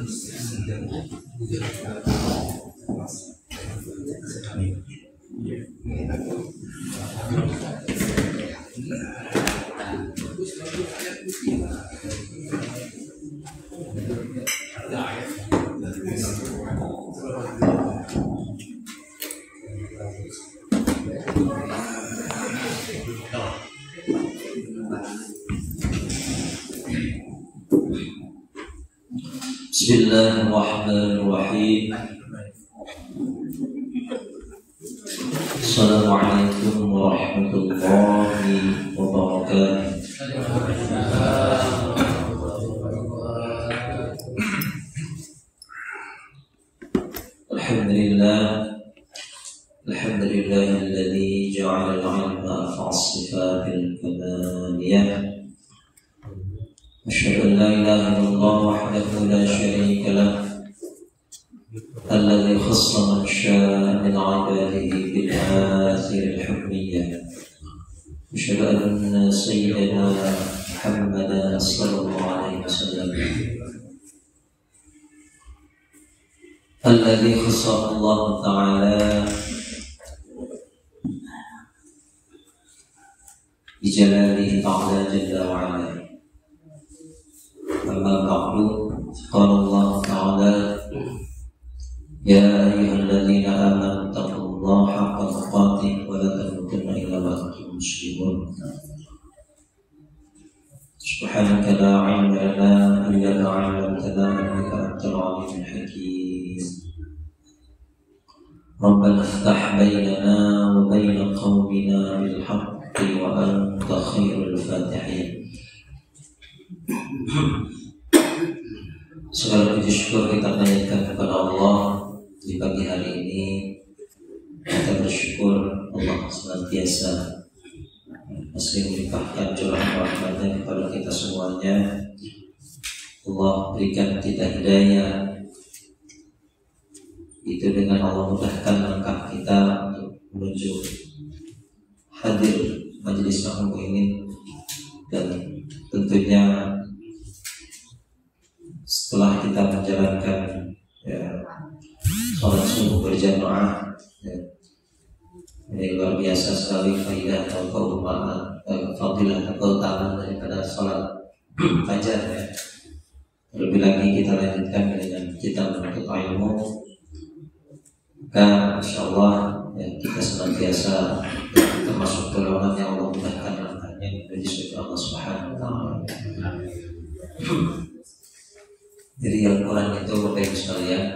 Bismillahirrahmanirrahim. Assalamualaikum warahmatullahi wabarakatuh. Alhamdulillahilladzi ja'ala al-'ilma fa'as-sifatil kamaliyah. Asyhadu an la ilaha illallah wahdahu la syarika lah. Alladzi khassa man syaa'a min 'ibadihi bil athir al-hukmiyyah. Asyhadu anna sayyidana Muhammadan sallallahu alaihi wasallam alladzi khassa Allah ta'ala bi jalalihi ta'ala jalla wa 'ala. Amma ba'du, qala Allah ta'ala ya ayyuhalladzina amanu taqullaha haqqa tuqatih wa la tamutunna illa wa antum muslimun. Subhanaka la 'ilma lana illa ma 'allamtana innaka antal 'alimul hakim. Rabbana iftah bainana wa baina qaumina bil haqqi wa anta khairul fatihin. Segala puji syukur kita panjatkan kepada Allah di pagi hari ini. Kita bersyukur Allah senantiasa masih melimpahkan curah rahmatnya kepada kita semuanya. Allah berikan kita hidayah, itu dengan Allah mudahkan langkah kita untuk menuju hadir majelis ilmu ini. Dan tentunya setelah kita menjalankan sholat subuh berjamaah, ini luar biasa sekali faidah atau keutamaan, fadilah atau keutamaan daripada sholat fajar. Terlebih lagi kita lanjutkan dengan kita menuntut ilmu, maka insyaallah kita senantiasa termasuk golongan yang Allah mudahkan langkahnya menuju surga Allah Subhanahu wa taala. Jadi Al-Quran itu Bapak Ibu sekalian,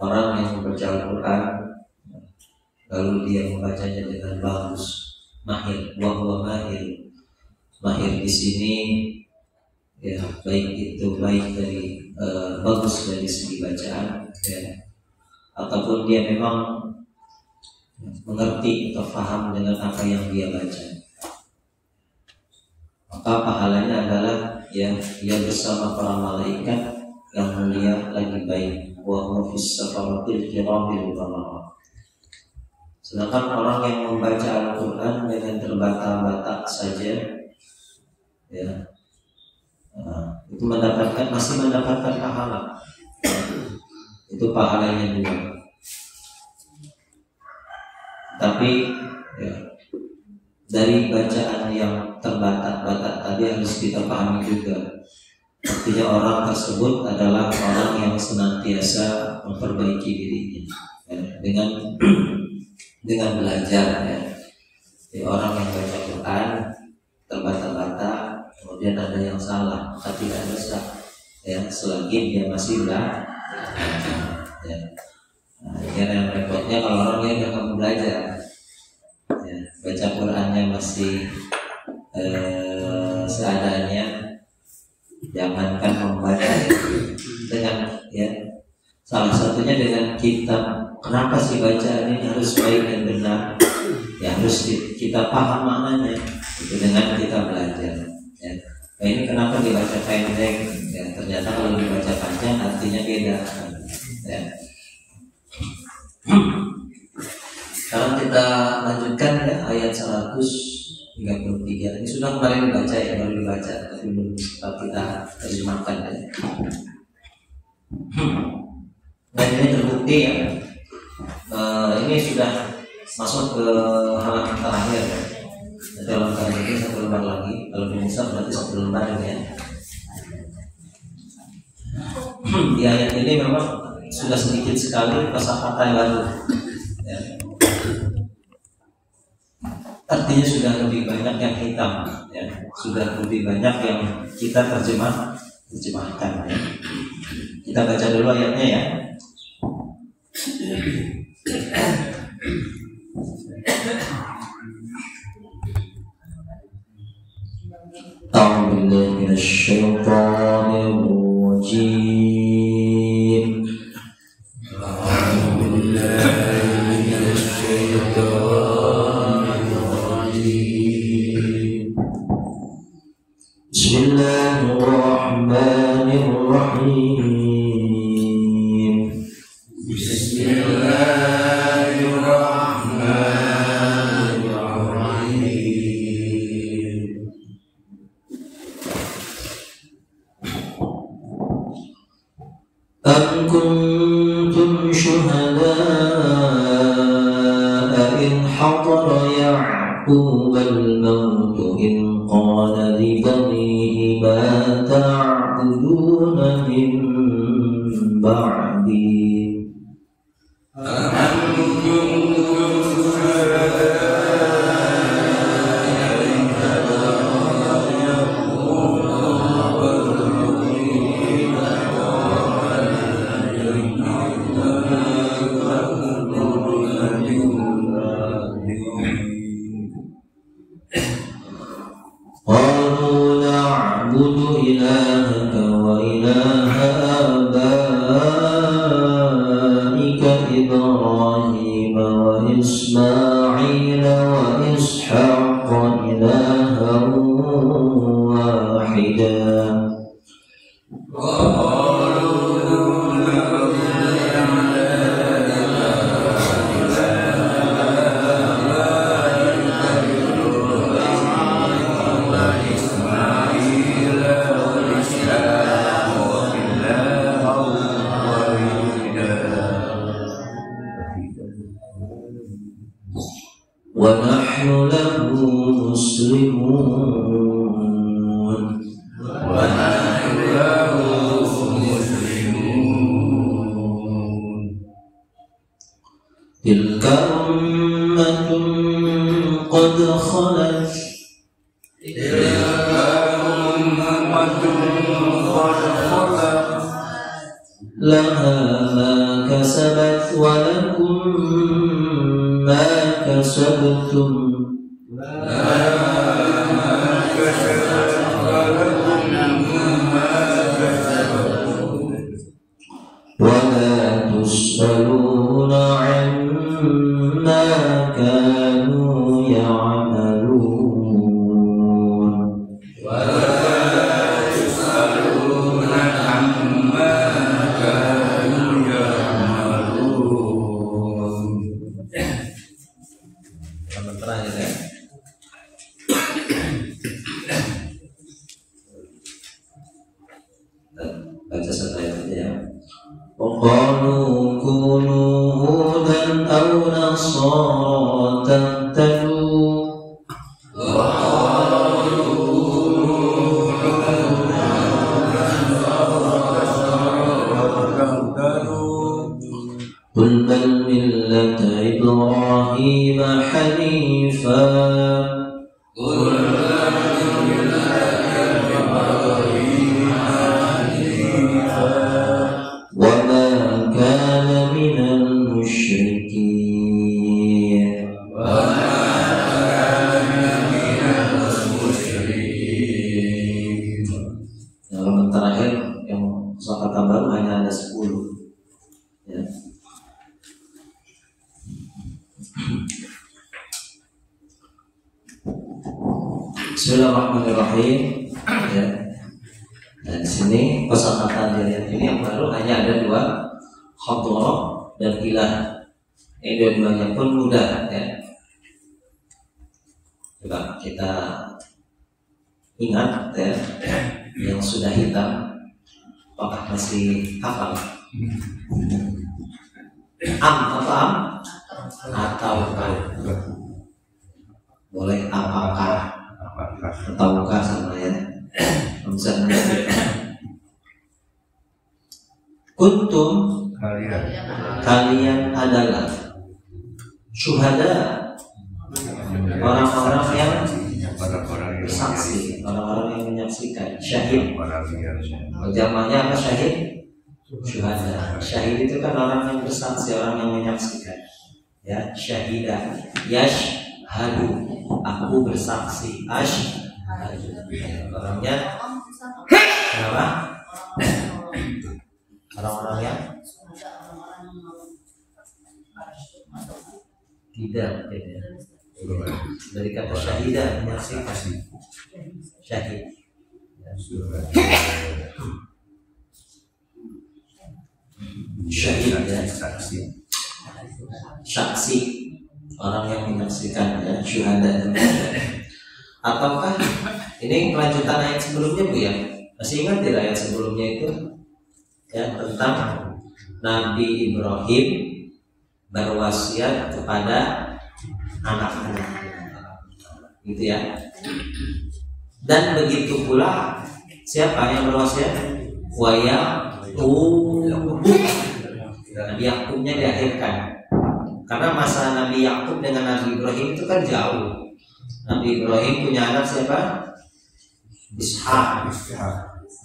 orang yang membaca Al-Quran lalu dia membacanya dengan bagus, mahir, mahir di sini baik itu baik dari bagus dari segi bacaan, ataupun dia memang mengerti atau paham dengan apa yang dia baca, maka pahalanya adalah dia bersama para malaikat yang mulia lagi baik, wa huwa fis safaratil kiramil bararah. Sedangkan orang yang membaca Al-Quran dengan terbata-bata saja, itu masih mendapatkan pahala, itu pahalanya juga. Tapi dari bacaan yang terbata-bata tadi harus kita pahami juga, artinya orang tersebut adalah orang yang senantiasa memperbaiki dirinya dengan belajar. Jadi orang yang baca Quran terbata-bata, kemudian ada yang salah, maka tidak dosa selagi dia masih belajar. Yang repotnya kalau orang yang tidak mau belajar, baca Qurannya masih seadanya, jangankan membaca dengan salah satunya dengan kitab. Kenapa sih bacaan ini harus baik dan benar? Harus kita paham maknanya, itu dengan kita belajar. Nah, ini kenapa dibaca pendek? Ternyata kalau dibaca panjang artinya beda. Sekarang kita lanjutkan ayat 100 33. Ini sudah kemarin dibaca ya, baru dibaca, tapi belum kita terjemahkan ya. Dan ini terbukti ya. Ini sudah masuk ke halaman terakhir ya. Dalam kali ini 1 lembar lagi. Kalau di Musa berarti 1 lembar ya. Di ayat ini memang sudah sedikit sekali kosakata yang baru ya. Artinya sudah lebih banyak yang hitam ya. Sudah lebih banyak yang kita terjemahkan ya. Kita baca dulu ayatnya ya. A'udzu billahi minasyaitonir rajim. A'udzu billahi minasyaitonir rajim. Bismillahirrahmanirrahim. أم كنتم شهداء إذ حضر يعقوب الموت إذ قال لبنيه ما تعبدون من بعدي قالوا نعبد إلهك وإله آبائك إبراهيم وإسماعيل وإسحاق إلها واحدا ونحن له مسلمون تلك أمة قد خلت لها ما كسبت ولكم ما كسبتم ولا تسألون عما كانوا يعملون baca satu ayat aja ya. وقالوا كونوا هودا أو نصارى تهتدوا قل بل ملة إبراهيم حنيفا وما كان من المشركين Halaman terakhir yang kosakata baru hanya ada 10 ya. Bismillahirrahmanirrahim ya. Dan di sini kosakata dari ini yang baru hanya ada 2, khadra dan ilah. Ini dua-duanya pun mudah ya. Coba kita kita ingat ya, yang sudah hitam, apakah masih hafal? Atau boleh apakah ataukah sama ya. Kuntum, kalian adalah syuhada, orang-orang yang bersaksi, orang-orang yang menyaksikan. Syahid, jamaknya apa syahid? Syuhada. Syahid itu kan orang yang bersaksi, orang yang menyaksikan. Ya, syahidah, yashhadu, aku bersaksi, ashhadu. Orangnya kenapa? Orang-orang yang tidak, dari kata syahidah, menyaksikan. Syahid. Syahid ya, saksi, orang yang menyaksikan ya, syuhada. Ataukah ini kelanjutan ayat sebelumnya Bu ya? Masih ingat tidak ayat sebelumnya itu ya, tentang Nabi Ibrahim berwasiat kepada anak-anak gitu ya. Dan begitu pula siapa yang berwasiat? Nabi Yakubnya diakhirkan. Karena masa Nabi Yakub dengan Nabi Ibrahim itu kan jauh. Nabi Ibrahim punya anak siapa? Ishak.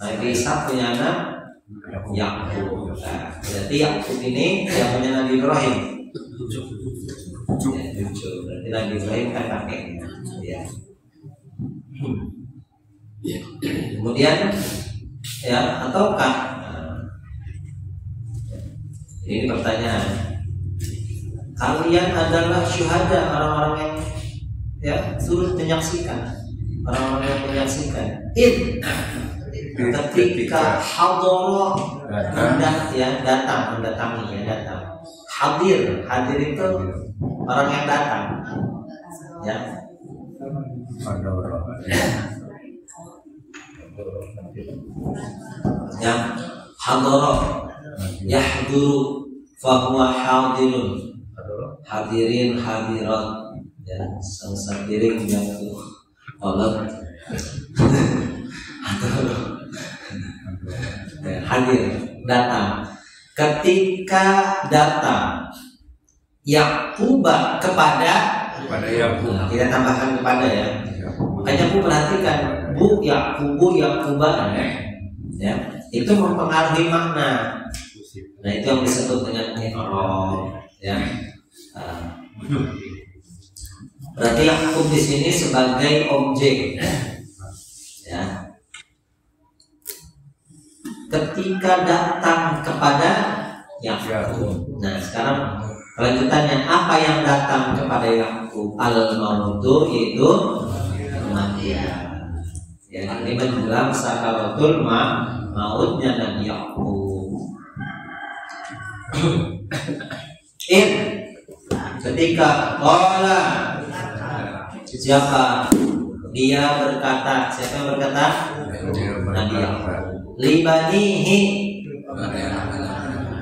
Nabi Ishak punya anak Yakub. Nah, berarti Yakub ini yang punya Nabi Ibrahim. Berarti Nabi Ibrahim kan kakeknya. Ya. Kemudian ya, ataukah ini pertanyaan, kalian adalah syuhada, orang-orang yang ya turut menyaksikan, orang-orang yang menyaksikan. Ketika hadara, mendatangi. Hadir itu orang yang datang. Ya. Yang hadara, yahduru, fahuwa hadirun, hadirin hadirat ya, sang piring yang kolot hadir, datang. Ketika datang Yakuba kepada Yakub, kita tambahkan kepada ya. Makanya Bu perhatikan, Bu Yakuba ya, itu mempengaruhi makna. Nah, itu yang disebut dengan i'rab ya. Berarti Yakub di sini sebagai objek ya. Ketika datang kepada Yakub. Nah, sekarang kelanjutannya, apa yang datang kepada Yakub? Al-mautu, yaitu kematian. Ya, ini menjelang sakaratul mautnya Nabi Yakub. Ketika qala, siapa? Dia berkata, siapa yang berkata? Nabi Yakub. Libanihi,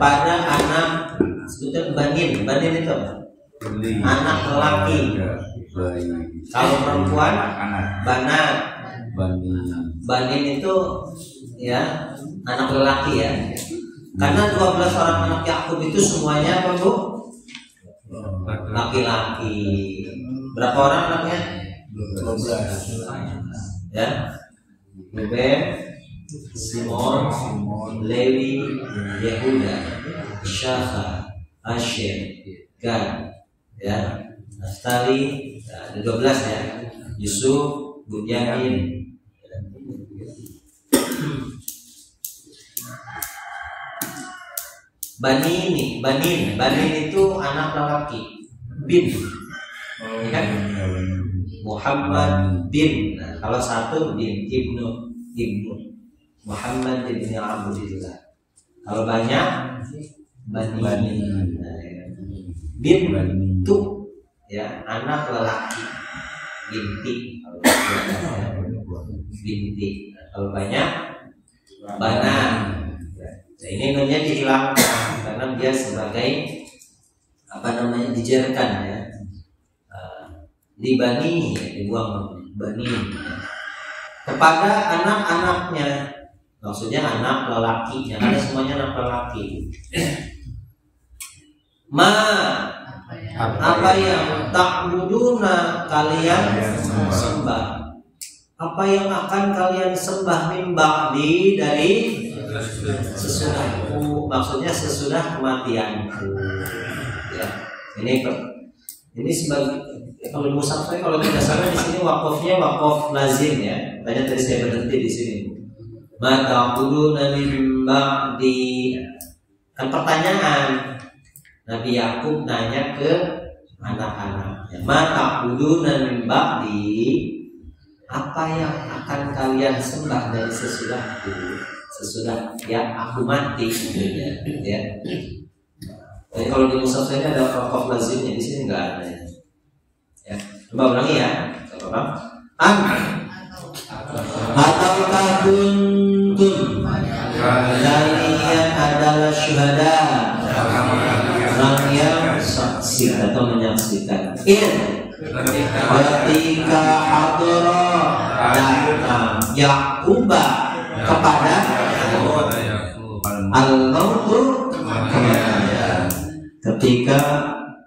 pada anak, sebutkan banin itu anak lelaki. Kalau perempuan banat. Banin itu ya anak lelaki ya. Karena 12 orang anak Yakub itu semuanya apa Bu? Laki-laki. Berapa orang anaknya? 12. Ya. Ruben, Simon, Lewi, Yehuda, Syakha, Asher, Gad, ya, Naftali, ada 12 ya. Yusuf, Bunyamin. Banin itu anak lelaki. Bin, ya kan? Muhammad bin. Nah, kalau satu bin, ibnu. Muhammad bin Abdullah. Kalau banyak Banin. Bin itu ya anak lelaki. Binti. binti. Kalau banyak banan. Nah, ini nunnya dihilangkan karena dia sebagai dijerkan ya. Dibani ya, dibuang bani ya. Kepada anak-anaknya, maksudnya anak lelakinya, karena semuanya anak lelaki. Apa yang ta'buduna kalian sembah? Apa yang akan kalian sembah min ba'di dari sesudahku, maksudnya sesudah kematianku. Ya, ini sebagai kalau musaf saya kalau tidak salah di sini wakofnya wakof lazim ya. Makanya tadi saya berhenti di sini. Mata dulu Nabi ba'di. Kan pertanyaan Nabi Yakub nanya ke anak-anaknya. Mata dulu Nabi ba'di. Apa yang akan kalian sembah dari sesudahku? Sesudah ya aku mati ya. Jadi kalau di musaf saya ada wakof lazimnya, di sini nggak ada. Ya, coba ulangi ya. Coba. Ataukah kuntum kalian adalah syuhada, orang yang saksi atau menyaksikan. Ketika hadra datang Yaquba kepada al-mautu kematian. Ketika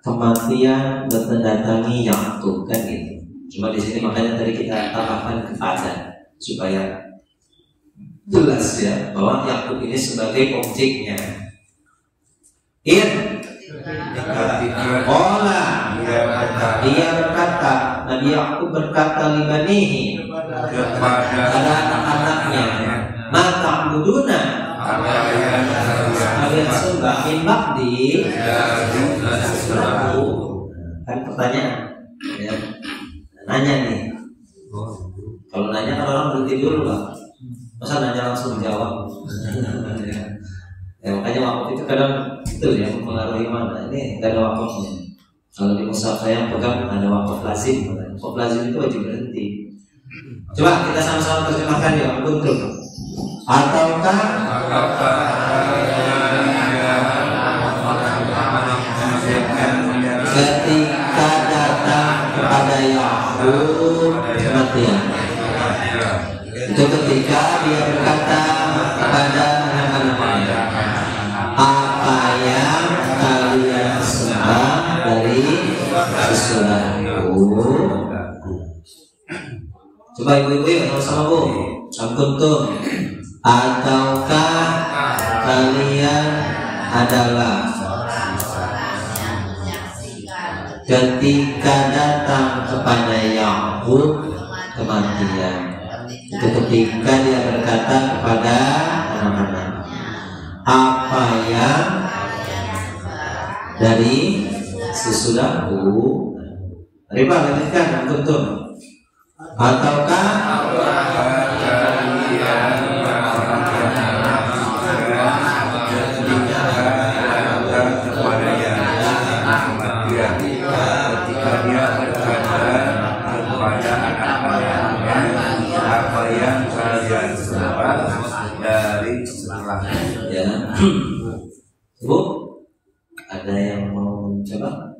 kematian mendatangi Yakub kan gitu. Cuma di sini makanya tadi kita tambahkan kepada supaya jelas ya bahwa Yakub ini sebagai objeknya. Dia berkata, Nabi Yakub berkata libanihi kepada anak-anaknya, mata buduna kalian sembah min ba'di kan pertanyaan ya. Nanya nih, kalau nanya kan orang berhenti dulu lah, masa nanya langsung jawab. Ya, makanya wakaf itu kadang itu yang mempengaruhi mana. Ini nggak ada wakafnya. Kalau di mushaf saya pegang ada wakaf lazim. Wakaf lazim itu wajib berhenti. Coba kita sama-sama terjemahkan ya, kuntum. Ataukah ketika datang kepada Yakub kematian. Itu ketika dia berkata kepada anak-anaknya, apa yang kalian sembah dari sesudahku? Coba ibu-ibu ya sama Bu. Kuntum. Ataukah kalian adalah ketika datang kepada Yakub kematian. Itu ketika dia berkata kepada anak-anak, apa yang dari sesudahku? Riba lanjutkan kuntum. Ataukah ketika dia berkata kepada anak-anaknya, apa yang kalian sembah dari setelahnya. Ya, Bu, ada yang mau mencoba?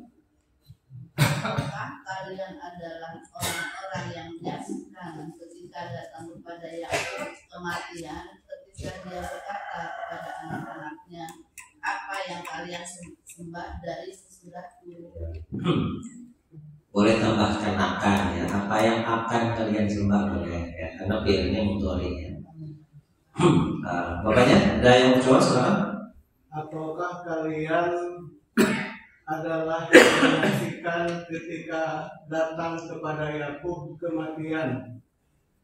Kalian adalah orang-orang yang menyaksikan ketika datang kepada Yakub kematian, ketika dia berkata kepada anak-anaknya, apa yang kalian sembah dari sesudahku? Boleh tambahkan akan ya. Apa yang akan kalian sembah boleh ya, karena fiilnya mudhari ya. Bapaknya ada yang mencoba silakan. Ataukah kalian adalah yang menyaksikan ketika datang kepada Yakub kematian,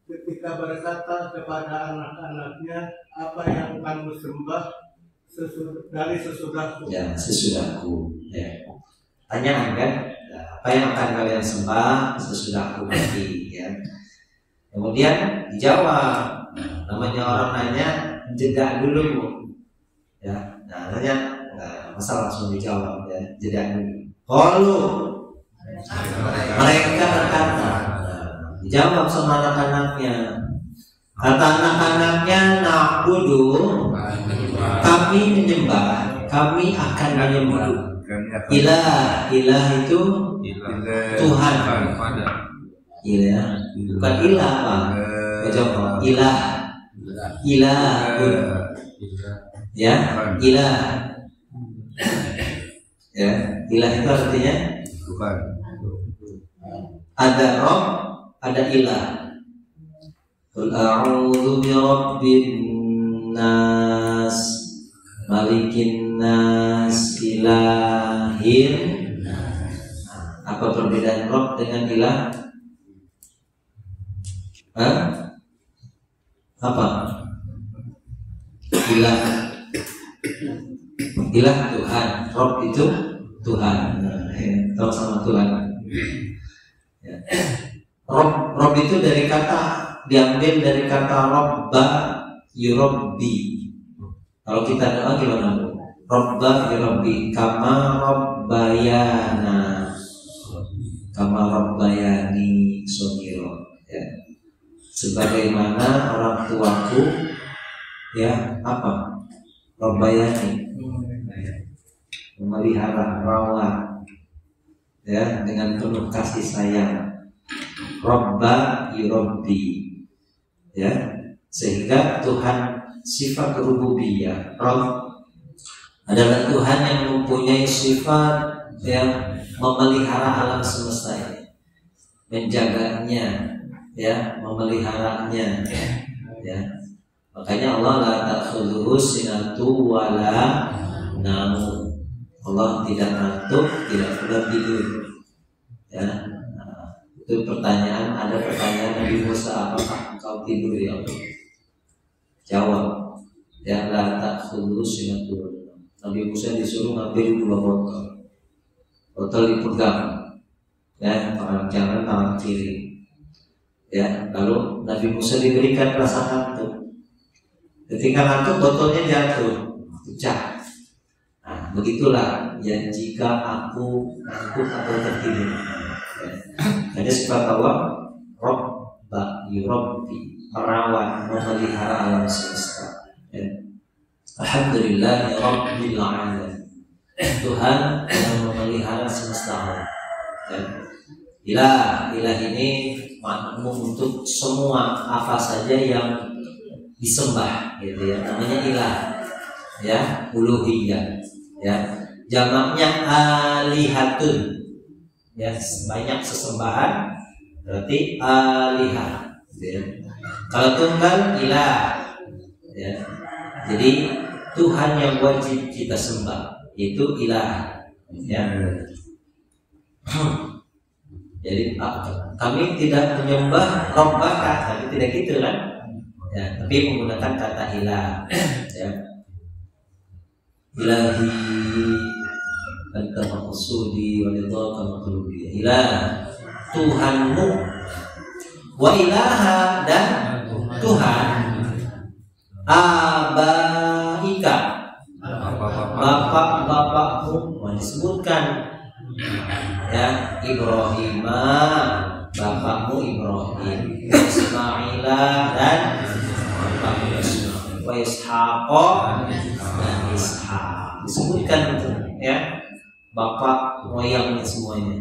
ketika berkata kepada anak-anaknya, apa yang kamu sembah dari sesudahku? Ya, sesudahku ya. Tanyaan kan, apa yang akan kalian sembah sesudahku mati ya. Kemudian dijawab. Namanya orang nanya, jeda dulu Bu. Ya, nah nanya masa langsung dijawab ya, jeda dulu. Qalu mereka berkata, Dijawab sama anak-anaknya. Kata anak-anaknya, na'budu, kami menyembah, kami akan menyembah. Ilah itu Tuhan. Ilah, bukan ilah Pak. Coba ilah. Ya, ilah. Ya, ilah itu artinya ada Rob, ada ilah. Qul a'udzu birabbin nas, malikin nas, ilahin. Apa perbedaan Rob dengan ilah? Apa? Ilah Tuhan, Rob itu Tuhan. Sama Tuhan. Ya. Rob itu diambil dari kata robba yurabbi. Kalau kita doa gimana Bu? Robba yurabbi, kama robbayani sogiro. Ya. Sebagaimana orang tuaku, ya apa? Robbayani, memelihara, merawat, ya, dengan penuh kasih sayang. Robba yurabbi, ya, sehingga Tuhan sifat rububiyah. Rob adalah Tuhan yang mempunyai sifat yang memelihara alam semesta ini, menjaganya, ya, memeliharanya, ya. Makanya Allah la ta'khudhuhu sinatu wala naum. Allah tidak ngantuk, tidak pula tidur. Ya. Itu ada pertanyaan Nabi Musa, apakah engkau tidur ya Allah? Jawab, ya la ta'khudhuhu sinatu wala naum. Nabi Musa disuruh ngambil 2 botol dipegang, ya, tangan kanan, tangan kiri, ya. Lalu Nabi Musa diberikan rasa ngantuk. Ketika ngantuk, botolnya jatuh, pecah. Nah, begitulah ya jika aku ngantuk atau tertidur. Hanya sifat Allah, Robba yurabbi, merawat, memelihara alam semesta. Ya. Alhamdulillah ya Rabbil alamin. Tuhan yang memelihara semesta alam. Ya. Ilah ini maknanya untuk semua apa saja yang disembah, gitu ya, namanya ilah, ya, uluhiyah, ya, jamaknya alihatun, ya, banyak sesembahan, berarti alihah, ya. Kalau tunggal ilah, ya, jadi Tuhan yang wajib kita sembah itu ilah, ya. Jadi kami tidak menyembah Rabbaka, tapi tidak gitu kan? Ya, tapi menggunakan kata ilah, ya. Ilahi anta maqsudi wa ridhaka maqlubi. Ilah, Tuhanmu, wa ilaha, dan Tuhan abaika, bapak-bapakmu, disebutkan, ya, Ibrahimah, bapakmu Ibrahim, Ismailah, dan bapakmu Ismail, wa Ishaqo, dan Ishaq, disebutkan itu, ya, bapak moyangnya semuanya.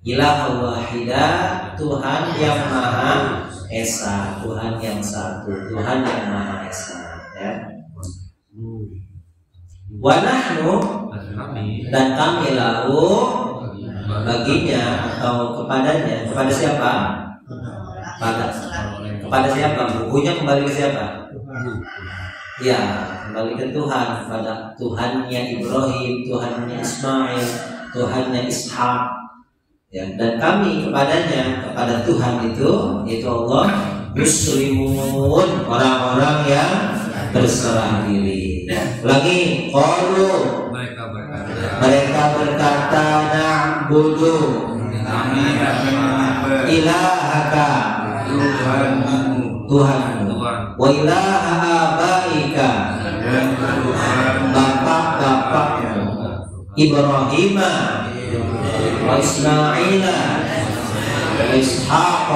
Ilah wahidah, Tuhan yang maha esa, Tuhan yang satu, Tuhan yang maha esa, ya. Wa nahnu, dan kami lahu, baginya atau kepadanya. Kepada siapa? Kepada siapa? Bukunya kembali ke siapa? Ya, kembali ke Tuhan. Pada Tuhannya Ibrahim, Tuhannya Ismail, Tuhannya Ishaq, ya. Dan kami kepadanya, kepada Tuhan itu Allah, muslimun, orang-orang yang berserah diri. Lagi qalu, mereka berkata, na'budu, kami akan menyembah ilahaka, Tuhanmu, wa ilaha abaika, dan Tuhan bapak-bapakmu, Ibrahim, wa Ismail, Ishaq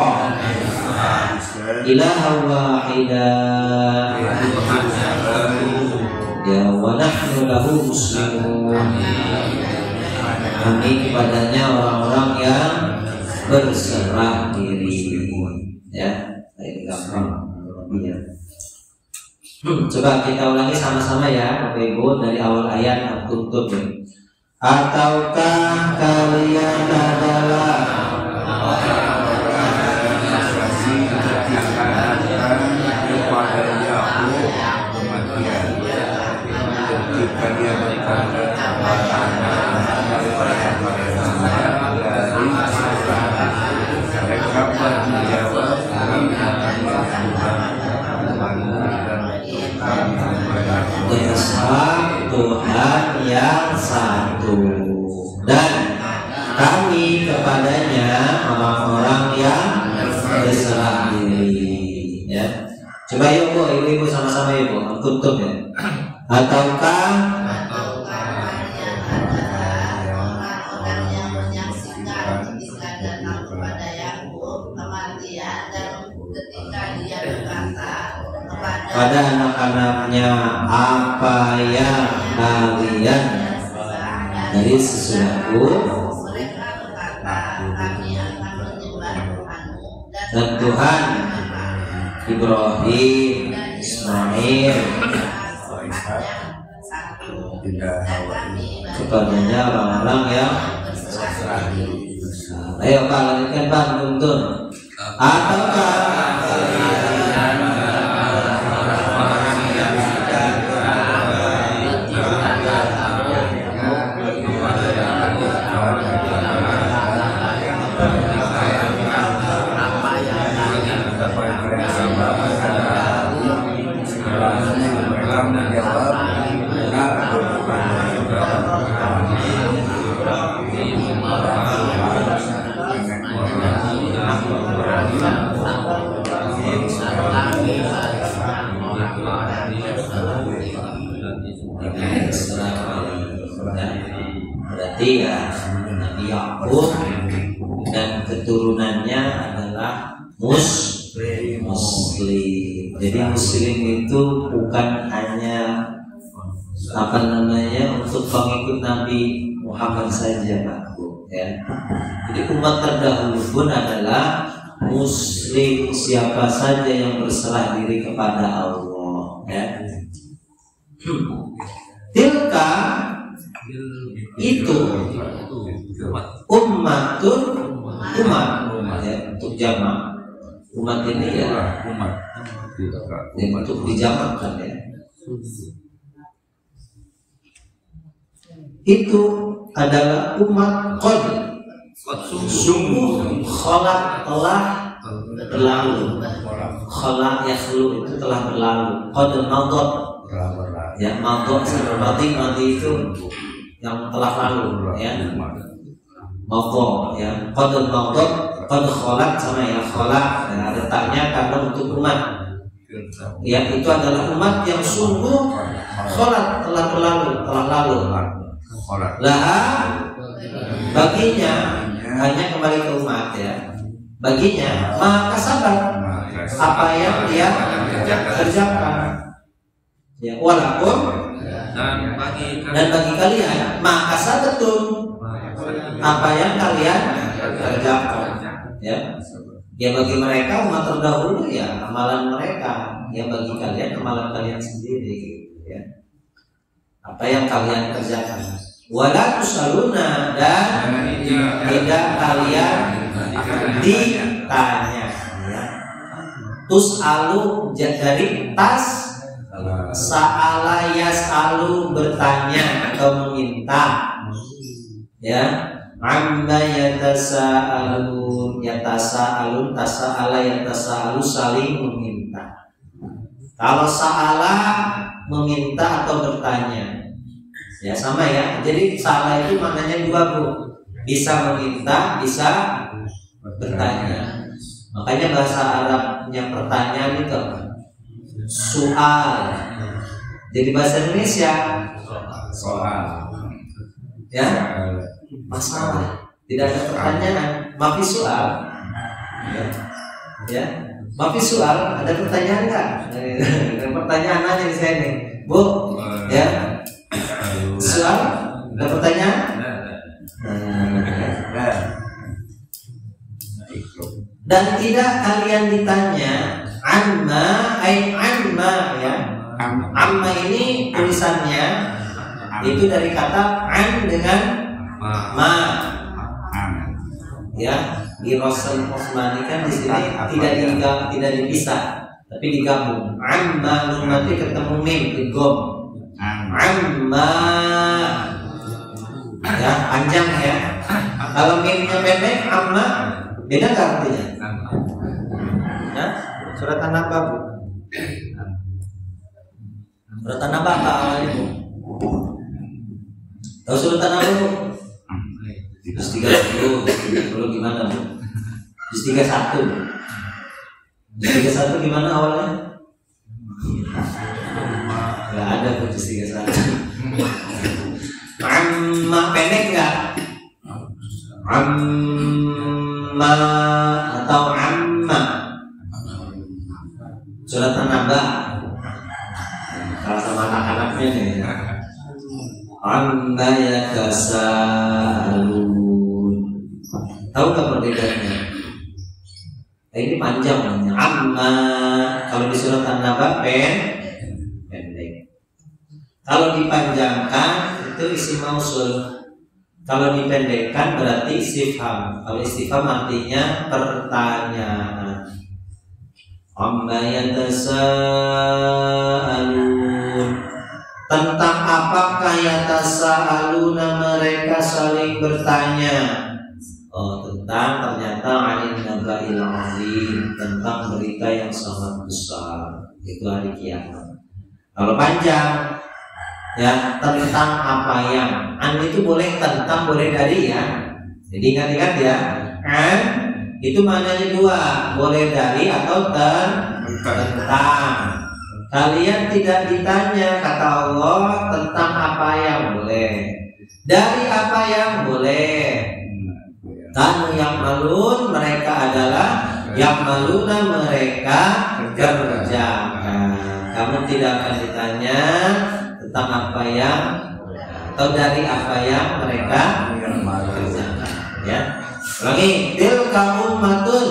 ilahan wahidah ya wa nahnu lahu muslimun. Kami kepadanya orang-orang yang berserah diri. Ya, ini gampang ya. Coba kita ulangi sama-sama ya, Bapak Ibu, dari awal ayat tutup. Ataukah kalian adalah Tuhan yang satu dan kami kepadanya orang-orang yang berserah diri. Ya, coba yuk Bu, ibu-ibu sama-sama yuk Bu, tutup ya. Ataukah kalian adalah orang-orang yang menyaksikan ketika datang kepada Yakub kematian dan ketika dia berkata pada anak-anaknya, apa yang kalian dari sesudahku, mereka berkata kami akan menyembah Tuhanmu dan Tuhan Ibrahim, Ismail, kepadanya orang-orang yang ayo Pak, lanjutkan Pak, tuntun. Ataukah berarti ya Nabi Yakub dan keturunannya adalah Muslim. Jadi Muslim itu bukan hanya apa namanya untuk pengikut Nabi Muhammad saja, Pak Bu. Ya. Jadi umat terdahulu pun adalah Muslim, siapa saja yang berserah diri kepada Allah. Ya. Tilka itu ummatun umat ya, untuk jamak umat ini ya untuk dijamakkan ya. Itu adalah umat qad sungguh khalaq telah berlalu. Khalaq yakhlu itu telah berlalu. Qad madat ya, madat mati itu yang telah lalu ya. Madat ya, qad madat, qad khalaq sama ya khalaq. Nah, letaknya karena untuk umat. Ya, itu adalah umat yang sungguh khalaq telah berlalu, telah lalu. Laha baginya hanya kembali ke umat ya. Baginya maka sabar apa yang dia kerjakan. Ya, walaupun dan bagi kalian maka sabatun apa yang kalian kerjakan. Ya. Ya bagi mereka umat terdahulu ya amalan mereka. Ya bagi kalian amalan kalian sendiri. Ya. Apa yang kalian kerjakan. Wala tusaluna dan tidak kalian ditanya ya. Tus'alu dari tas sa'ala yas'alu bertanya atau meminta ya. Amma yatasa'alun tasa'ala yatasa'alu saling meminta. Kalau sa'ala meminta atau bertanya ya sama ya. Jadi salah itu maknanya dua Bu, bisa meminta, bisa bertanya. Makanya bahasa Arabnya pertanyaan itu soal. Jadi bahasa Indonesia soal ya masalah. Tidak ada pertanyaan, mafi soal Ya, maaf soal, ada pertanyaan nggak? Ada pertanyaan aja di saya nih, Bu. Ya, soal, ada pertanyaan? Dan tidak kalian ditanya amma ya. Amma ini tulisannya itu dari kata an dengan ma. Ya, di Rasul Osmani kan di sini tidak dipisah, tapi digabung. Amma nun nanti ketemu mim digom. Amma ya, panjang ya. Kalau mimnya pendek amma beda nggak artinya? Nah, surat An-Naba, Bu. Surat An-Naba apa awalnya, Bu? Tahu surat An-Naba, Bu? Juz 30 gimana, Bu? Juz 31. Juz 31 gimana awalnya? Gak ada, Bu, Juz 31. Amma pendek nggak? Amma atau amma? Surat An-Naba. Kalau sama anak-anaknya nih ya. Amma yatasaalun. Tahu nggak perbedaannya? Ini panjang namanya. Amma kalau di surat An-Naba pendek. Kalau dipanjangkan itu isim mausul. Kalau dipendekkan berarti istifham. Kalau istifham artinya pertanyaan. Amma yatasaalun. Tentang apakah yatasaaluna mereka saling bertanya? Oh, tentang ternyata alin naba'il azim, tentang berita yang sangat besar, itu hari kiamat. Kalau panjang ya, tentang apa yang an itu boleh tentang, boleh dari ya. Jadi ingat-ingat ya, an itu maknanya dua, boleh dari atau tentang. Kalian tidak ditanya, kata Allah, tentang apa yang boleh, dari apa yang boleh. Kanu yang malun, mereka adalah yang maluna, mereka kerjakan. Kamu tidak akan ditanya tentang apa yang atau dari apa yang mereka kerjakan. Ya, lagi tilka ummatun,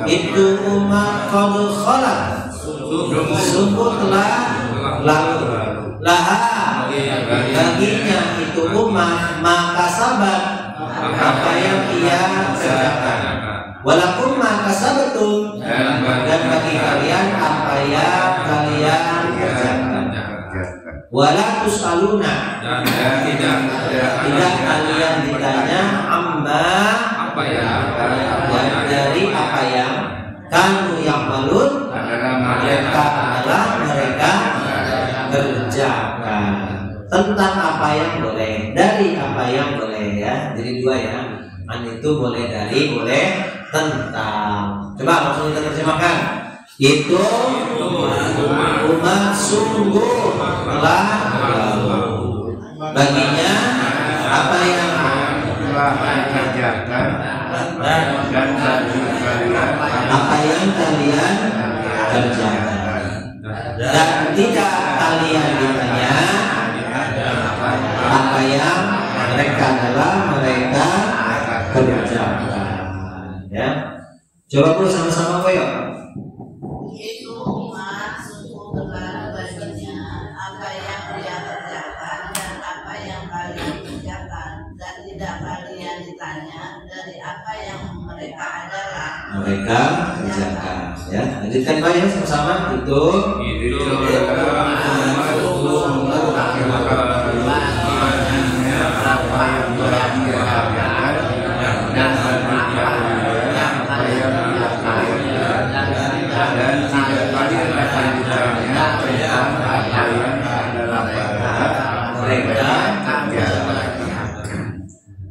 itu umat qad khalat, sungguh telah lalu, laha baginya itu umat maka sabat apa yang ia kerjakan, walakum maka sabatum, dan bagi kalian apa yang kalian kerjakan. Wala tusaluna, tidak kalian ditanya amma apa yang dari apa yang kanu yang malun mereka adalah mereka kerjakan, tentang apa yang boleh, dari apa yang boleh ya. Jadi dua ya, an itu boleh dari, boleh tentang. Coba langsung kita terjemahkan. Itu umat sungguh telah lalu, baginya apa yang telah dikerjakan dan apa yang kalian kerjakan, dan tidak kalian ditanya apa yang mereka adalah mereka kerjakan. Ya, coba dulu sama-sama koyok. Itu umat sungguh telah baginya apa yang dia kerjakan dan apa yang kalian kerjakan, dan tidak kalian ditanya dari apa yang mereka adalah Mereka kerjakan. Ya, lanjutkan Pak ya sama-sama. Itu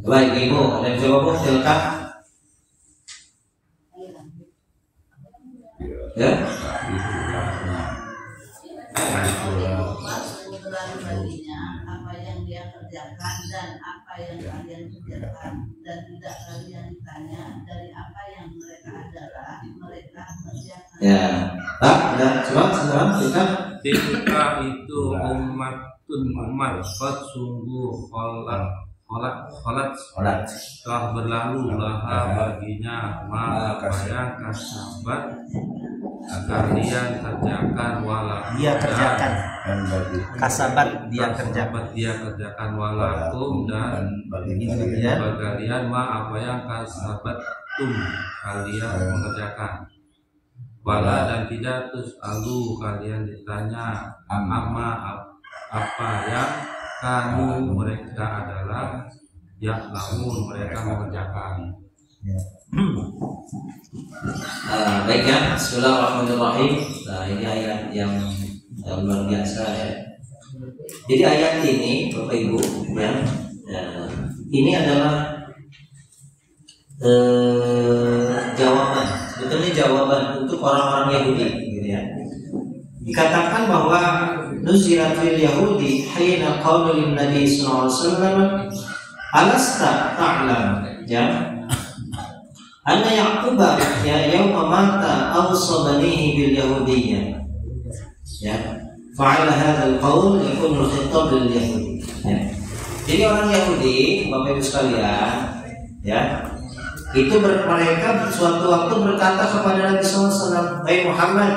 baik Ibu, dan coba Bu silakan. Ya. umat sungguh telah baginya apa yang dia kerjakan dan apa yang kalian kerjakan, dan tidak kalian ditanya dari apa yang mereka adalah mereka kerjakan. Ya, Pak, ya, coba sekarang kita. Tilka itu umat sungguh kholat telah berlalu laha baginya apa yang kasabat kalian kerjakan walakum Dia kerjakan. Kasabat dia kerjakan walakum dan bagi kalian apa yang kasabat kalian mengerjakan. Wala dan tidak terus kalian ditanya apa yang kamu mereka adalah namun mereka mengerjakan. Baik ya, Bismillahirrahmanirrahim. Nah, ini ayat yang luar biasa ya. Jadi ayat ini Bapak Ibu ya, ini adalah jawaban, sebetulnya jawaban untuk orang-orang Yahudi gitu ya. Dikatakan bahwa nuzilat fil Yahudi hina qala lin Nabi sallallahu alaihi wasallam alasta ta'lam ya anna Yaquba ya yauma mata awsa banihi bil yahudiyyah ya fa'ala hadzal qaul yakunu khitab lil yahudi ya. Jadi orang Yahudi Bapak Ibu sekalian ya itu mereka suatu waktu berkata kepada Nabi SAW, "Hai Muhammad,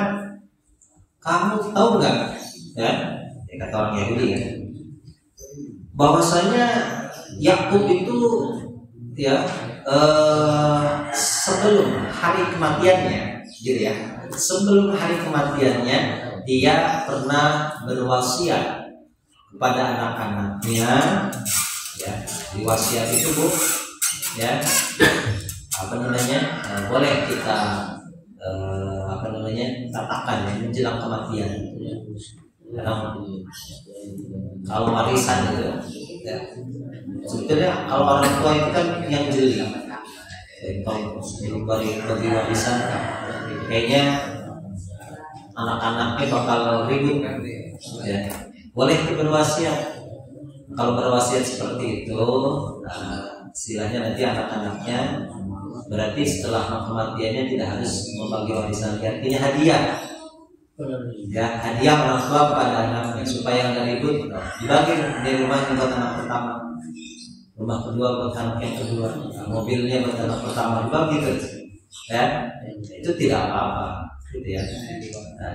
kamu tahu nggak?" Ya, kata orang Yahudi ya, bahwasanya Yakub itu ya sebelum hari kematiannya, gitu ya, sebelum hari kematiannya dia pernah berwasiat kepada anak-anaknya, ya, diwasiat itu Bu, ya. Apa namanya, boleh kita katakan ya, menjelang kematian ya. Kalau warisan gitu ya, sebetulnya kalau orang tua itu kan yang jeli bagi warisan kayaknya anak-anaknya bakal ribut ya. Boleh berwasiat. Kalau berwasiat seperti itu istilahnya nanti anak-anaknya berarti setelah kematiannya tidak harus membagi warisan, artinya hadiah ya, hadiah orang tua kepada anaknya supaya nggak ribut, dibagi di rumah buat anak pertama, rumah kedua buat anak yang kedua, mobilnya buat anak pertama, dibagi gitu ya, itu tidak apa-apa gitu ya.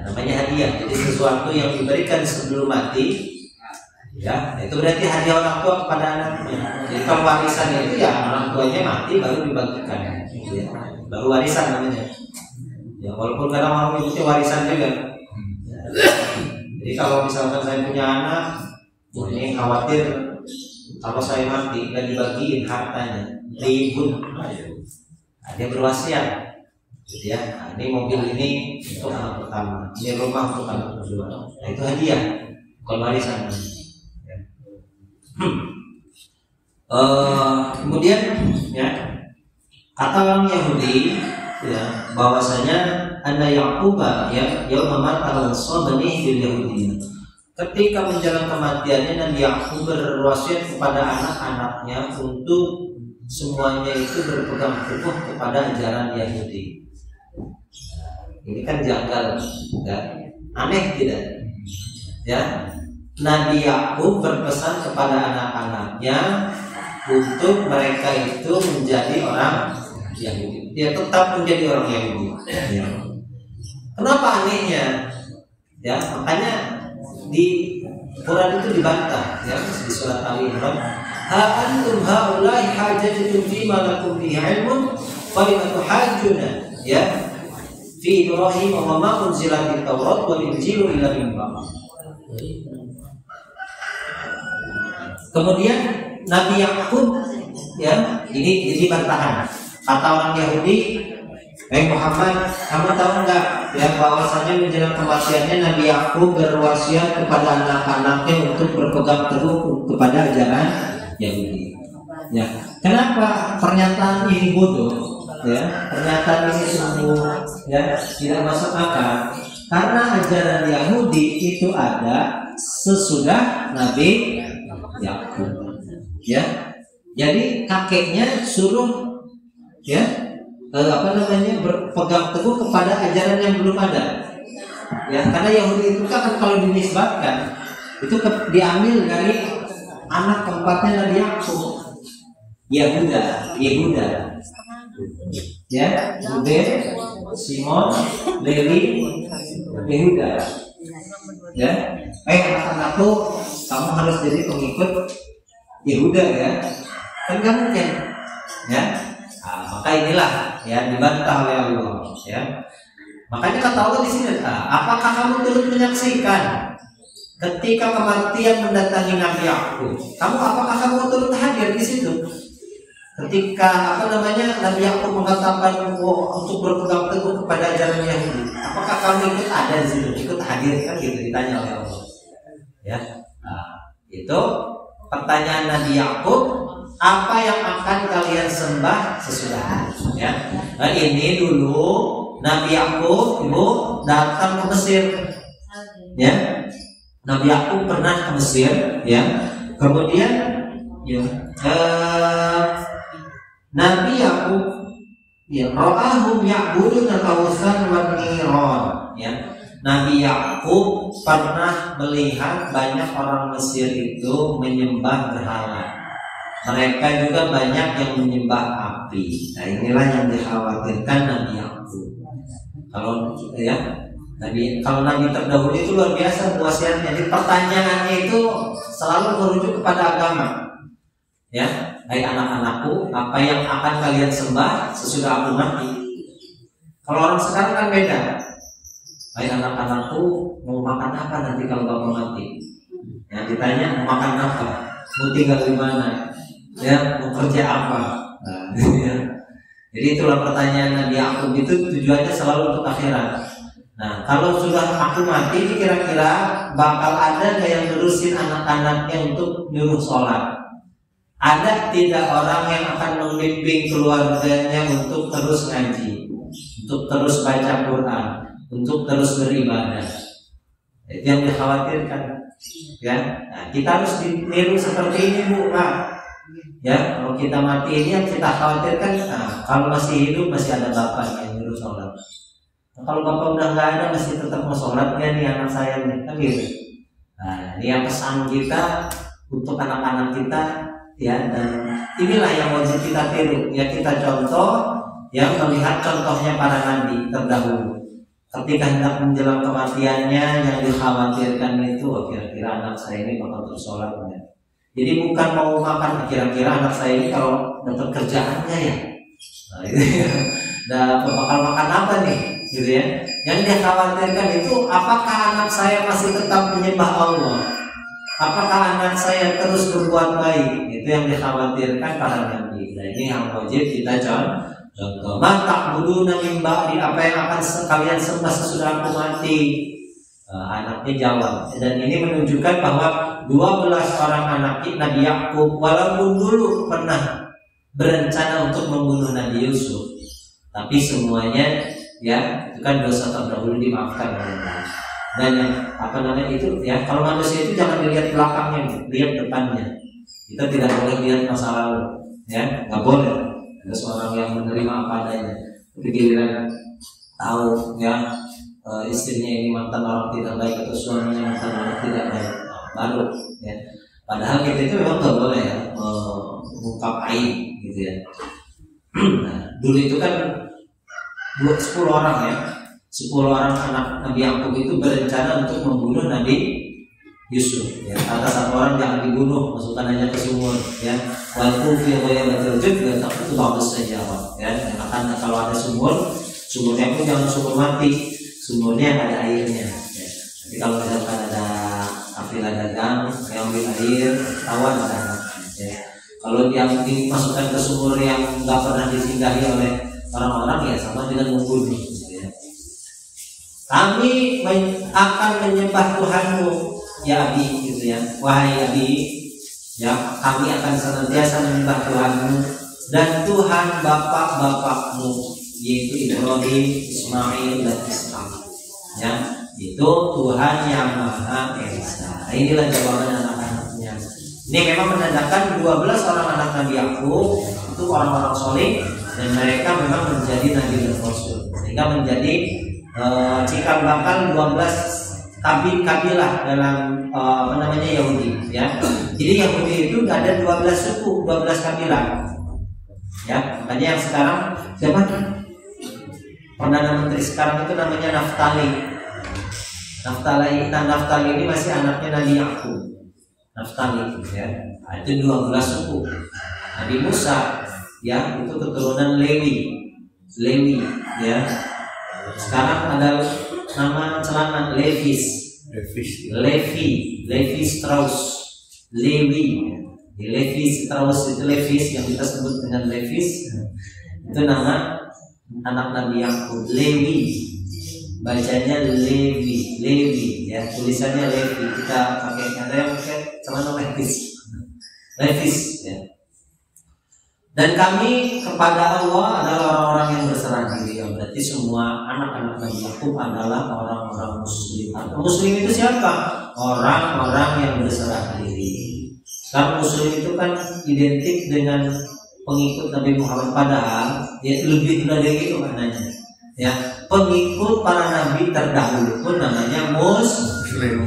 Namanya hadiah, jadi sesuatu yang diberikan sebelum mati ya, itu berarti hadiah orang tua kepada anaknya. Jadi kalau warisan itu ya orang tuanya mati baru dibagikan ya, baru warisan namanya ya, walaupun kadang orang menyebutnya warisan juga ya. Jadi kalau misalkan saya punya anak ini khawatir kalau saya mati nggak dibagiin hartanya, ribut, dia berwasiat gitu ya. Ini mobil ini untuk anak pertama, ini rumah untuk anak kedua, nah itu hadiah bukan warisan. Kemudian ya, kata orang Yahudi ya, bahwasanya anna Yaquba ya yauma mata al-sabani bil Yahudi, ketika menjelang kematiannya Nabi Yakub berwasiat kepada anak-anaknya untuk semuanya itu berpegang teguh kepada ajaran Yahudi. Ini kan janggal ya, aneh tidak ya. Nabi Yakub berpesan kepada anak-anaknya untuk mereka itu menjadi orang Yahudi. Dia tetap menjadi orang Yahudi. Ya. Kenapa anehnya? Ya, makanya di Quran itu dibantah ya, di surat Ali Imran, "Ha antum haula'i hajjatum fi ma lakum bihi 'ilmun fa lima tuhajjuna ya fi Ibrahim wa ma unzilatit Taurat wal Injil illa min ba'd." Kemudian Nabi Yakub ya, ini jadi bantahan. Kata orang Yahudi, Muhammad, kamu tahu enggak ya bahwasanya menjelang kematiannya Nabi Yakub berwasiat kepada anak-anaknya untuk berpegang teguh kepada ajaran Yahudi. Ya, kenapa pernyataan ini bodoh? Ya, pernyataan ini sungguh ya tidak masuk akal. Karena ajaran Yahudi itu ada sesudah Nabi Yakub. Ya, jadi kakeknya suruh ya berpegang teguh kepada ajaran yang belum ada. Ya, karena Yahudi itu kan kalau dinisbatkan itu diambil dari anak keempatnya Nabi Yakub, Yehuda, ya, Ruben, Simon, Lewi, Yehuda. Ya, anak-anakku, kamu harus jadi pengikut Yehuda ya, kan nggak mungkin, ya. Maka inilah ya dibantah oleh Allah, ya. Makanya kata Allah di sini, apakah kamu turut menyaksikan ketika kematian mendatangi Nabi Yakub? Apakah kamu turut hadir di situ? Ketika Nabi Yakub mengatakan untuk berpegang teguh kepada ajaran Yahudi, apakah kamu ikut ada di situ, ikut hadir, kan gitu ditanya oleh Allah. Ya, itu pertanyaan Nabi Yakub, apa yang akan kalian sembah sesudah? Ya, nah, ini dulu Nabi Yakub datang ke Mesir. Ya, Nabi Yakub pernah ke Mesir. Ya, kemudian ya. Nabi Yakub ra'ahum ya'buduna al-awthan wan niran, ya. Nabi Yakub pernah melihat banyak orang Mesir itu menyembah berhala. Mereka juga banyak yang menyembah api. Nah, inilah yang dikhawatirkan Nabi Yakub. Kalau Nabi terdahulu itu luar biasa wasiatnya. Jadi pertanyaannya itu selalu merujuk kepada agama. Ya, hai anak-anakku, apa yang akan kalian sembah sesudah aku mati? Kalau orang sekarang kan beda. Hai anak-anakku, mau makan apa nanti kalau kamu mati? Yang ditanya mau makan apa? Mau tinggal di mana? Ya, mau kerja apa? Nah, ya. Jadi itulah pertanyaan Nabi Yakub, itu tujuannya selalu untuk akhirat. Nah, kalau sudah aku mati, kira-kira bakal ada nggak yang nerusin anak-anaknya untuk nyuruh sholat? Ada tidak orang yang akan membimbing keluarganya untuk terus ngaji, untuk terus baca Quran, untuk terus beribadah? Itu yang dikhawatirkan. Ya, nah, kita harus ditiru seperti ini, Bu, Pak. Ya, kalau kita mati ini yang kita khawatirkan, kalau masih hidup masih ada bapak yang nyuruh sholat. Nah, kalau bapak udah nggak ada, masih tetap mau sholat nggak nih anak saya nih, kan gitu. Nah, ini yang pesan kita untuk anak-anak kita. Ya, dan inilah yang wajib kita tiru. Ya, kita contoh yang melihat contohnya para nabi terdahulu. Ketika hendak menjelang kematiannya, yang dikhawatirkan itu, kira-kira anak saya ini bakal terus sholat. Jadi bukan mau makan, kira-kira anak saya ini kalau dapat kerjaannya ya, nah itu ya, bakal makan apa nih, gitu ya. Yang dikhawatirkan itu, apakah anak saya masih tetap menyembah Allah? Apakah anak saya terus berbuat baik? Itu yang dikhawatirkan para nabi. Nah, ini yang wajib kita contoh. Mata buduna min ba'di, apa yang akan kalian sembah sesudah aku mati? Anaknya jawab. Dan ini menunjukkan bahwa 12 orang anak Nabi Yakub walaupun dulu pernah berencana untuk membunuh Nabi Yusuf, tapi semuanya ya itu kan dosa terdahulu dimaafkan oleh Allah. Dan yang itu ya, kalau manusia itu jangan dilihat belakangnya, lihat depannya. Kita tidak boleh lihat masa lalu, ya nggak boleh. Ada seorang yang menerima apa adanya, giliran tahu ya istrinya ini mantan orang tidak baik atau suaminya mantan orang tidak baik, baru ya. Padahal kita itu memang nggak boleh ya mengungkap aib gitu ya. Nah, dulu itu kan 10 orang ya. 10 orang anak Nabi Yakub itu berencana untuk membunuh Nabi Yusuf. Ya, kata satu orang jangan dibunuh, masukkan aja ke sumur. Ya, waktu filmnya berterjun juga tak itu bagus saja, ya. Akan kalau ada sumur, sumurnya pun jangan sumur mati, sumurnya yang ada airnya. Ya. Jadi kalau misalkan ada kafilah dagang yang ambil air, tawan ada. Ya. Kalau yang dimasukkan ke sumur yang nggak pernah disinggahi oleh orang-orang, ya sama dengan membunuh. Kami akan menyembah Tuhanmu, ya Abi, gitu ya. Wahai Abi, ya kami akan senantiasa menyembah Tuhanmu dan Tuhan bapak-bapakmu, yaitu Ibrahim, Ismail dan Ishak. Ya, itu Tuhan yang Maha Esa. Inilah jawaban anak-anaknya. Ini memang menandakan 12 orang anak Nabi Yakub itu orang-orang soleh dan mereka memang menjadi nabi dan rasul, sehingga menjadi cikal bakal 12 kabilah dalam Yahudi, ya. Jadi Yahudi itu ada 12 suku, 12 kabilah. Ya, makanya yang sekarang siapa? Perdana Menteri sekarang itu namanya Naftali. Naftali ini masih anaknya Nabi Yakub. Naftali, ya. Nah, itu 12 suku. Nabi Musa, ya, itu keturunan Lewi, ya. Sekarang ada nama celana Levi Strauss, Levi Strauss itu Levis yang kita sebut dengan Levis, itu nama anak Nabi Yakub. Levi, bacanya Levi, ya, tulisannya Levi. Kita pakai celana Levis, ya. Dan kami kepada Allah adalah orang-orang yang berserah diri. Berarti semua anak-anak Nabi Yakub adalah orang-orang Muslim. Muslim itu siapa? Orang-orang yang berserah diri. Sekarang Muslim itu kan identik dengan pengikut Nabi Muhammad, padahal dia lebih dari itu maknanya. Ya, pengikut para nabi terdahulu pun namanya Muslim.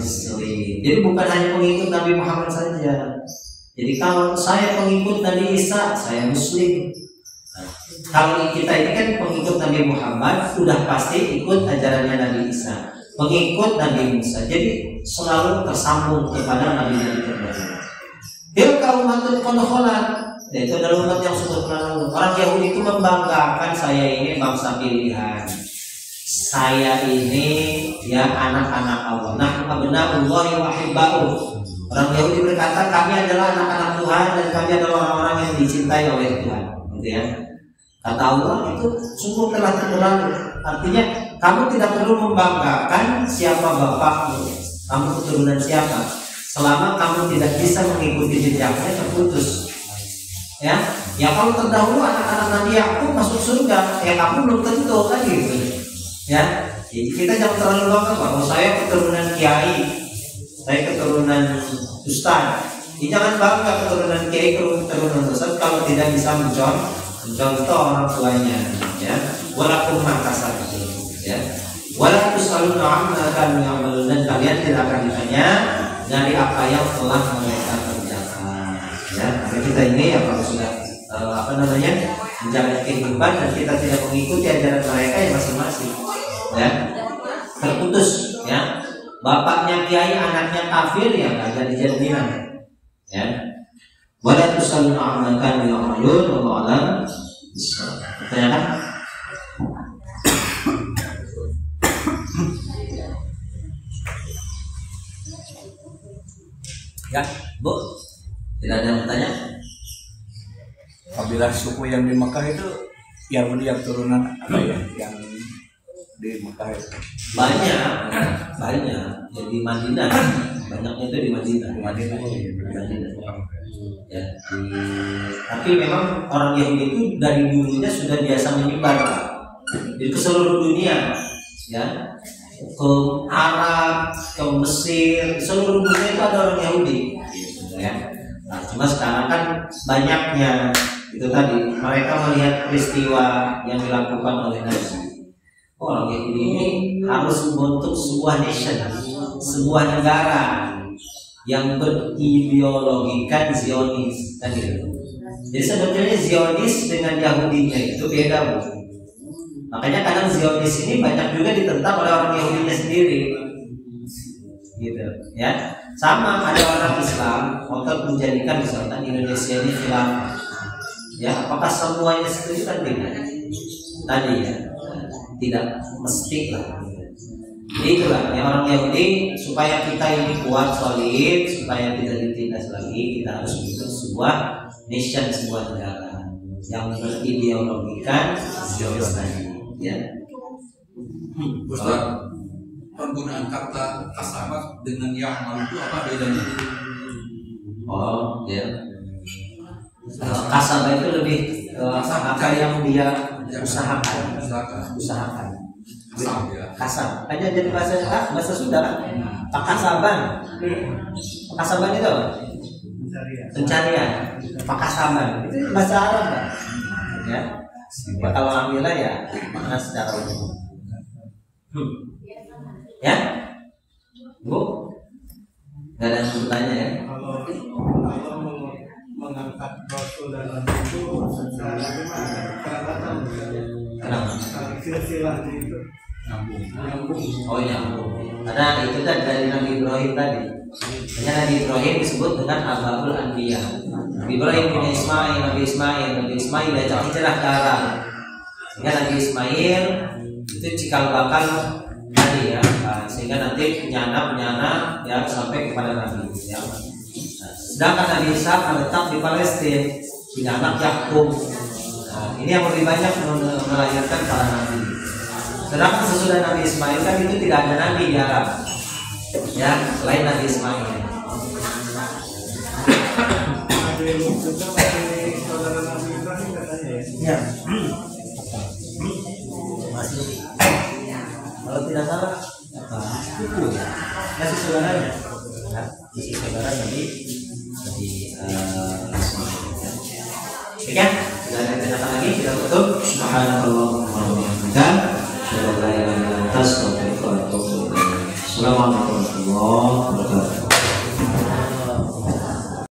Jadi bukan hanya pengikut Nabi Muhammad saja. Jadi kalau saya pengikut Nabi Isa, saya Muslim. Nah, kalau kita ini kan pengikut Nabi Muhammad, sudah pasti ikut ajarannya Nabi Isa, pengikut Nabi Musa. Jadi selalu tersambung kepada Nabi-Nabi terdahulu. Tilka ummatun qad khalat, yaitu adalah umat yang sudah berlalu. Orang Yahudi itu membanggakan saya ini bangsa pilihan. Saya ini ya anak-anak Allah. Nah, abna'ullahi wa hibba'uh. Orang Yahudi berkata kami adalah anak-anak Tuhan dan kami adalah orang-orang yang dicintai oleh Tuhan, gitu ya. Kata Allah itu sungguh telah terlalu. Artinya kamu tidak perlu membanggakan siapa bapakmu, kamu keturunan siapa, selama kamu tidak bisa mengikuti jejaknya terputus. Ya kalau terdahulu anak-anak Nabi Yakub masuk surga, ya kamu belum tentu kan gitu. Ya, jadi kita jangan terlalu bangga bahwa saya keturunan kiai, saya keturunan ustaz. Jangan bangga keturunan kiai, keturunan ustaz kalau tidak bisa mencontoh orang tuanya, ya. Walakum makasab, ya. Wala tusaluna amma kanu ya'malun, dan kalian tidak akan ditanya dari apa yang telah mereka kerjakan. Ya, karena kita ini ya kalau sudah menjalani kehidupan dan kita tidak mengikuti ajaran mereka ya masing-masing, ya, terputus, ya. Bapaknya kiai, anaknya kafir, ya nggak jadi jaminan, ya. Wala tusaluna amma kanu ya'malun, wallahu a'lam. Pertanyaan? Ya, Bu. Tidak ada yang bertanya? Apabila suku yang di Mekah itu Yahudi yang turunan apa ya? Yang di Mekah itu banyak. Jadi Madinah, banyaknya itu di Madinah. Ya, tapi memang orang Yahudi itu dari dulunya sudah biasa menyebar, jadi ke seluruh dunia, ya, ke Arab, ke Mesir, seluruh dunia itu ada orang Yahudi, ya. Nah, cuma sekarang kan banyaknya itu tadi mereka melihat peristiwa yang dilakukan oleh Nabi. Orang Yahudi ini harus membentuk sebuah nation, sebuah negara yang berideologikan Zionis, kan gitu. Jadi sebetulnya Zionis dengan Yahudinya itu beda, Bu. Makanya kadang Zionis ini banyak juga ditentang oleh orang Yahudinya sendiri, gitu, ya. Sama ada orang Islam untuk menjadikan misalkan Indonesia ini khilafah, ya. Apakah semuanya setuju? Kan tidak. Tadi ya, tidak mesti lah. Jadi itulah yang orang Yahudi, supaya kita ini kuat, solid, supaya tidak ditindas lagi, kita harus membentuk sebuah nation, sebuah negara yang berideologikan Zionis tadi, ya. Ustaz, penggunaan kata kasabat dengan yang malu itu apa bedanya? Oh, ya. Kasabah itu lebih apa yang dia usahakan. Kasab. Hanya jadi bahasa Sunda kan? Pakasaban. Pakasaban itu apa? pencarian, pakasaban itu bahasa Arab kan? Ya. Ya kalau ambillah ya makna secara umum. Ya, Bu, nggak ada yang bertanya ya? Kalau mengangkat Rasul dan Nabi itu secara gimana? Kenapa? Silsilah itu nyambung. Oh nyambung. Karena itu kan dari Nabi Ibrahim tadi. Hanya Nabi Ibrahim disebut dengan Abaul Anbiya. Nabi Ibrahim punya Nabi Ismail diajak hijrah ke Arab. Sehingga Nabi Ismail itu cikal bakal tadi ya, sehingga nanti penyana ya sampai kepada Nabi. Ya. Sedangkan Nabi Isa menetap di Palestina, punya anak Yakub. Nah, ini yang lebih banyak melahirkan para nabi. Sedangkan sesudah Nabi Ismail kan itu tidak ada nabi di Arab. Ya, selain Nabi Ismail. Ada yang juga masih saudara Nabi Ibrahim katanya ya? Ya. Masih. Kalau tidak salah itu ya. Masih saudaranya. Ya, masih saudara Nabi Ismail. Sekian, tidak ada yang tanyakan lagi, kita tutup. Subhanallah wa bihamdihi. Assalamualaikum warahmatullahi wabarakatuh.